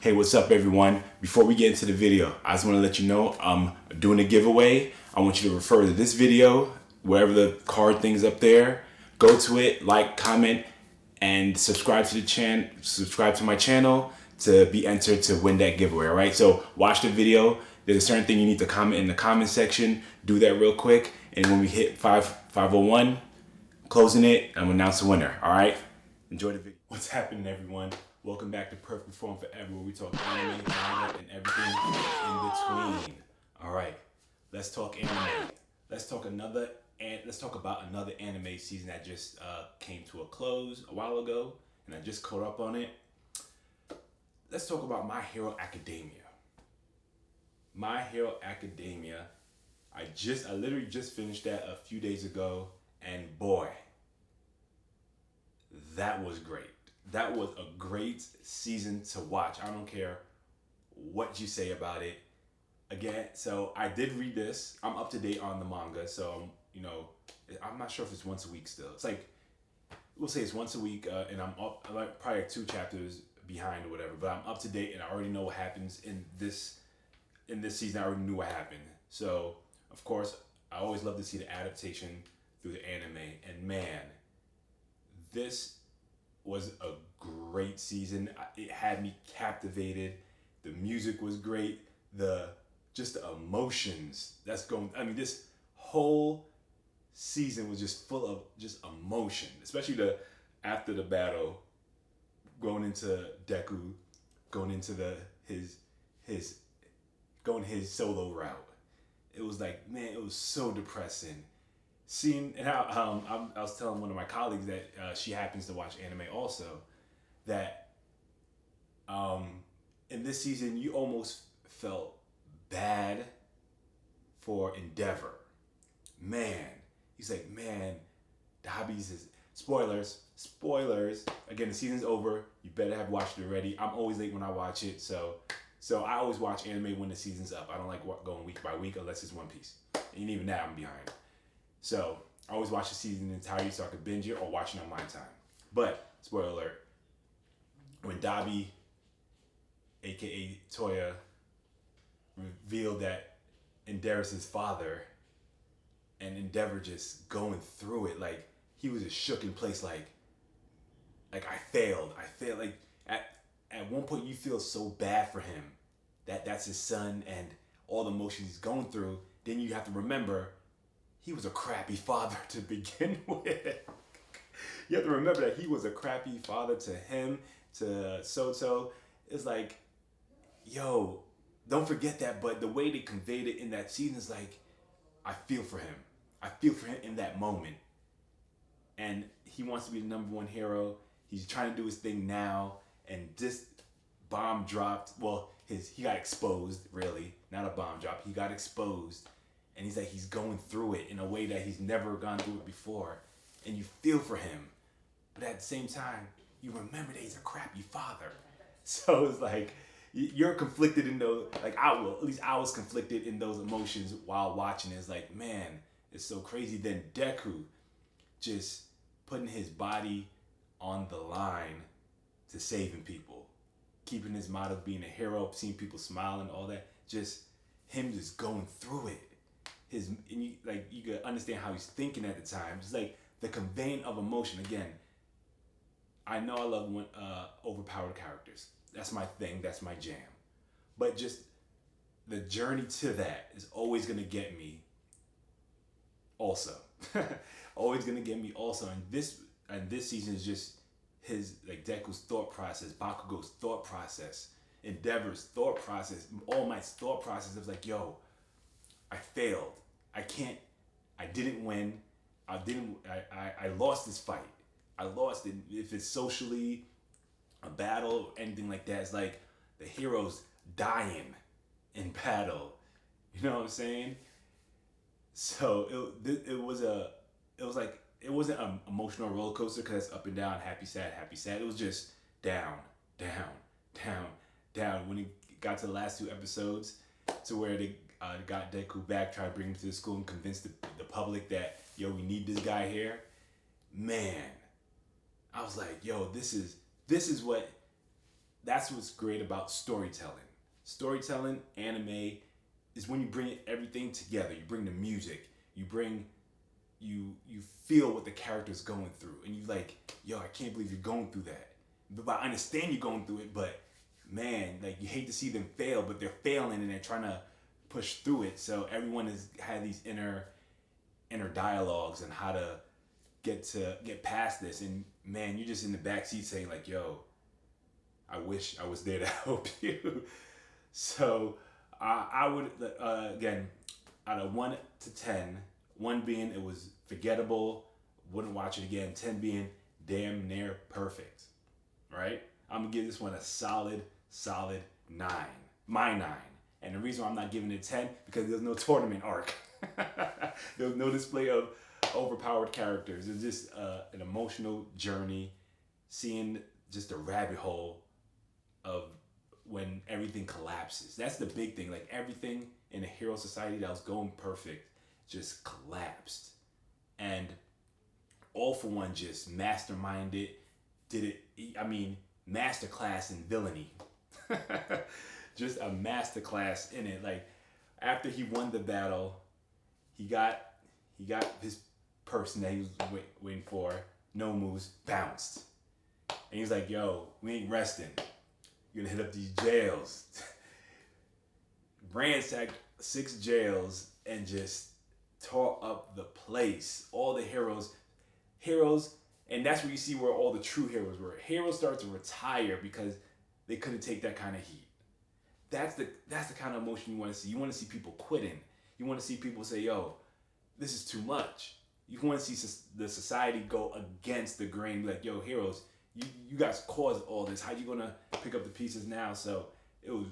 Hey, what's up, everyone? Before we get into the video, I just want to let you know I'm doing a giveaway. I want you to refer to this video, wherever the card thing's up there. Go to it, like, comment, and subscribe to the channel. Subscribe to my channel to be entered to win that giveaway. All right. So watch the video. There's a certain thing you need to comment in the comment section. Do that real quick, and when we hit 501, closing it, I'm gonna announce the winner. All right. Enjoy the video. What's happening, everyone? Welcome back to Perfect Form Forever, where we talk anime, manga, and everything in between. All right, let's talk anime. Let's talk about another anime season that just came to a close a while ago, and I just caught up on it. Let's talk about My Hero Academia. My Hero Academia. I literally just finished that a few days ago, and boy, that was great. That was a great season to watch. I don't care what you say about it. Again, so I did read this. I'm up to date on the manga, so I'm not sure if it's once a week still. It's like, we'll say it's once a week, and I'm like probably 2 chapters behind or whatever. But I'm up to date, and I already know what happens in this season. I already knew what happened. So of course, I always love to see the adaptation through the anime. And man, this was a great season. It had me captivated. The music was great. Just the emotions that's going. I mean, this whole season was just full of just emotion, especially after the battle, going into Deku, going into his solo route. It was like, man, it was so depressing. Seeing and how I was telling one of my colleagues that she happens to watch anime also, that in this season you almost felt bad for Endeavor. Man, he's like, man, Dabi's is spoilers. Again, the season's over. You better have watched it already. I'm always late when I watch it, so I always watch anime when the season's up. I don't like going week by week unless it's One Piece, and even that I'm behind. So I always watch the season entirely so I could binge it or watch it on my time. But spoiler alert: when Dabi, aka Toya, revealed that Endeavor's his father, and Endeavor just going through it, like he was just shook in place, like I failed. Like at one point you feel so bad for him that that's his son and all the emotions he's going through. Then you have to remember, he was a crappy father to begin with. You have to remember that he was a crappy father to him, to Soto. It's like, yo, don't forget that. But the way they conveyed it in that season is like, I feel for him. I feel for him in that moment. And he wants to be the number 1 hero. He's trying to do his thing now. And this bomb dropped. Well, he got exposed, really. Not a bomb drop. He got exposed. And he's like, he's going through it in a way that he's never gone through it before. And you feel for him. But at the same time, you remember that he's a crappy father. So it's like, you're conflicted in those, like at least I was conflicted in those emotions while watching it. It's like, man, it's so crazy. Then Deku just putting his body on the line to saving people. Keeping his motto of being a hero, seeing people smile and all that. Just him just going through it. You could understand how he's thinking at the time. It's like the conveying of emotion. Again, I know I love overpowered characters. That's my thing. That's my jam. But just the journey to that is always gonna get me. Also, always gonna get me. Also, and this season is just his, like, Deku's thought process, Bakugo's thought process, Endeavor's thought process, All Might's thought process. It was like, yo, I failed. I didn't win. I lost this fight. I lost it. If it's socially a battle, anything like that, it's like the hero's dying in battle. You know what I'm saying? So it wasn't an emotional roller coaster because it's up and down, happy, sad, happy, sad. It was just down, down, down, down. When it got to the last 2 episodes, to where they got Deku back, tried to bring him to the school and convince the public that, yo, we need this guy here. Man, I was like, yo, this is what that's what's great about storytelling. Storytelling, anime, is when you bring everything together. You bring the music, you bring you feel what the character's going through, and you like, yo, I can't believe you're going through that. But I understand you're going through it, but man, like you hate to see them fail, but they're failing and they're trying to push through it. So everyone has had these inner dialogues and how to get past this. And man, you're just in the back seat saying like, yo, I wish I was there to help you. So I would again, out of 1 to 10, 1 being it was forgettable, wouldn't watch it again. 10 being damn near perfect. Right? I'm gonna give this one a solid 9. My 9. And the reason why I'm not giving it 10 because there's no tournament arc. There was no display of overpowered characters. It's just an emotional journey, seeing just a rabbit hole of when everything collapses. That's the big thing. Like everything in a hero society that was going perfect just collapsed. And All For One just masterminded, did it. I mean, masterclass in villainy. Just a masterclass in it. Like after he won the battle, he got his person that he was waiting for, no moves, bounced. And he's like, yo, we ain't resting. You're gonna hit up these jails. Ransacked 6 jails and just tore up the place. All the heroes, and that's where you see where all the true heroes were. Heroes start to retire because they couldn't take that kind of heat. That's the kind of emotion you want to see. You want to see people quitting. You want to see people say, yo, this is too much. You want to see the society go against the grain. Like, yo, heroes, you guys caused all this. How you gonna pick up the pieces now? So it was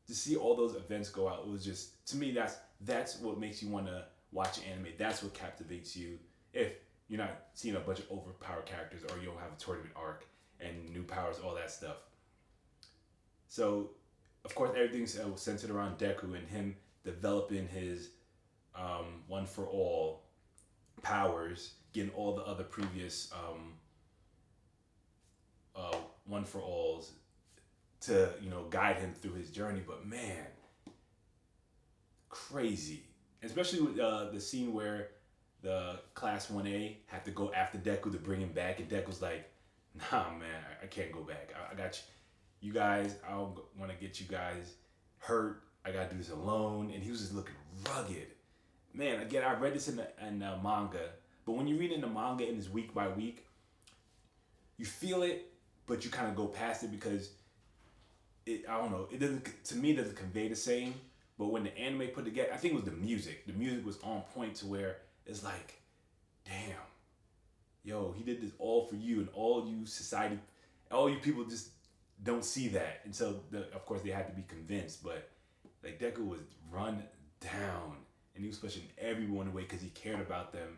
to see all those events go out. It was just, to me, that's what makes you want to watch anime. That's what captivates you. If you're not seeing a bunch of overpowered characters or you don't have a tournament arc and new powers, all that stuff. So, of course, everything's centered around Deku and him developing his one for all powers, getting all the other previous one for alls to guide him through his journey. But man, crazy, especially with the scene where the Class 1A had to go after Deku to bring him back, and Deku's like, nah, man, I can't go back. I got you guys. I don't want to get you guys hurt. I gotta do this alone. And he was just looking rugged. Man, again, I read this in the manga, but when you read in the manga and it's week by week, you feel it, but you kind of go past it because I don't know, it doesn't, to me, it doesn't convey the same. But when the anime put together, I think it was the music. The music was on point to where it's like, damn, yo, he did this all for you, and all you society, all you people just don't see that. And so, of course, they had to be convinced. But like Deku was run down, and he was pushing everyone away because he cared about them.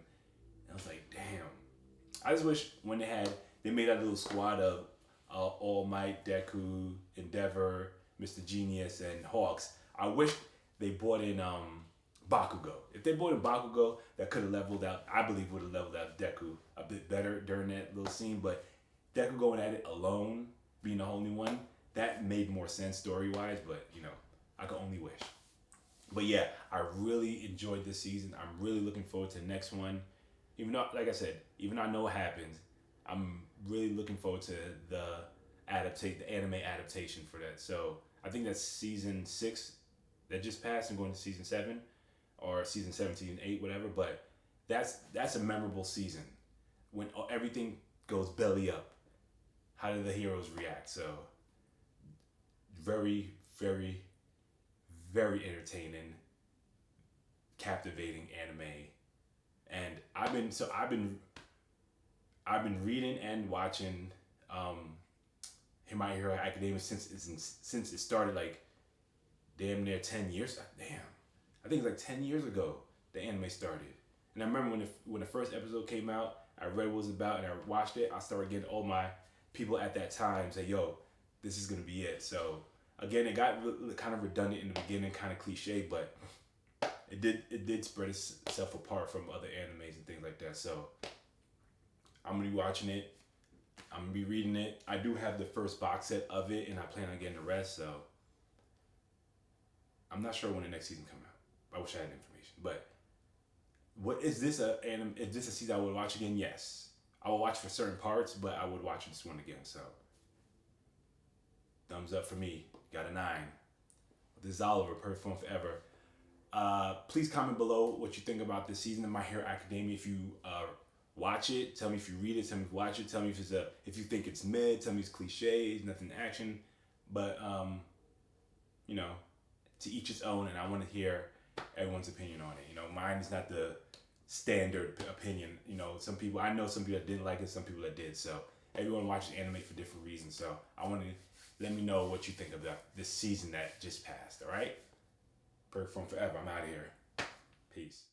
And I was like, damn. I just wish when they made that little squad of All Might, Deku, Endeavor, Mr. Genius, and Hawks. I wish they brought in Bakugo. If they brought in Bakugo, that could have leveled out, I believe would have leveled out Deku a bit better during that little scene. But Deku going at it alone, being the only one, that made more sense story-wise. But, I could only wish. But yeah, I really enjoyed this season. I'm really looking forward to the next one. Even though, like I said, even though I know what happens, I'm really looking forward to the anime adaptation for that. So I think that's season 6 that just passed and going to season 7 or season 17 and 8, whatever. But that's a memorable season when everything goes belly up. How do the heroes react? So very, very, very entertaining, captivating anime. And I've been reading and watching My Hero Academia since it started, like damn near 10 years. Damn, I think it's like 10 years ago the anime started. And I remember when the first episode came out, I read what it was about and I watched it. I started getting all my people at that time say, "Yo, this is gonna be it." So again, it got kind of redundant in the beginning, kind of cliche, but it did spread itself apart from other animes and things like that. So I'm gonna be watching it. I'm gonna be reading it. I do have the first box set of it, and I plan on getting the rest. So I'm not sure when the next season come out. I wish I had information. But what is this is this a season I would watch again? Yes, I will watch for certain parts, but I would watch this one again. So thumbs up for me. Got a 9. This is Oliver, Perfect Phone Forever. Please comment below what you think about this season of My Hero Academia. If you watch it, tell me if you read it, tell me if you watch it, tell me if you think it's mid, tell me it's cliche, nothing action. But you know, to each its own, and I want to hear everyone's opinion on it. You know, mine is not the standard opinion. You know, I know some people that didn't like it, some people that did. So everyone watches anime for different reasons. So I want to let me know what you think about this season that just passed. All right, Perfect Phone Forever. I'm out of here. Peace.